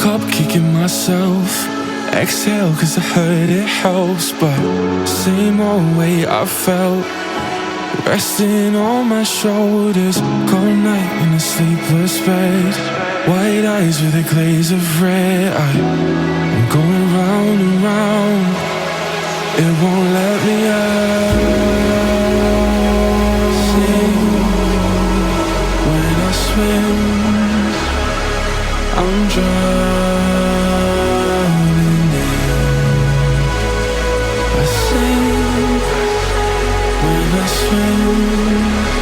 up, kicking myself. Exhale, cause I heard it helps. But same old way I felt, resting on my shoulders. Cold night in a sleepless bed, white eyes with a glaze of red. I'm going round and round, it won't let me out. Sing when I swim, I'm drowning in. I sing when I swim.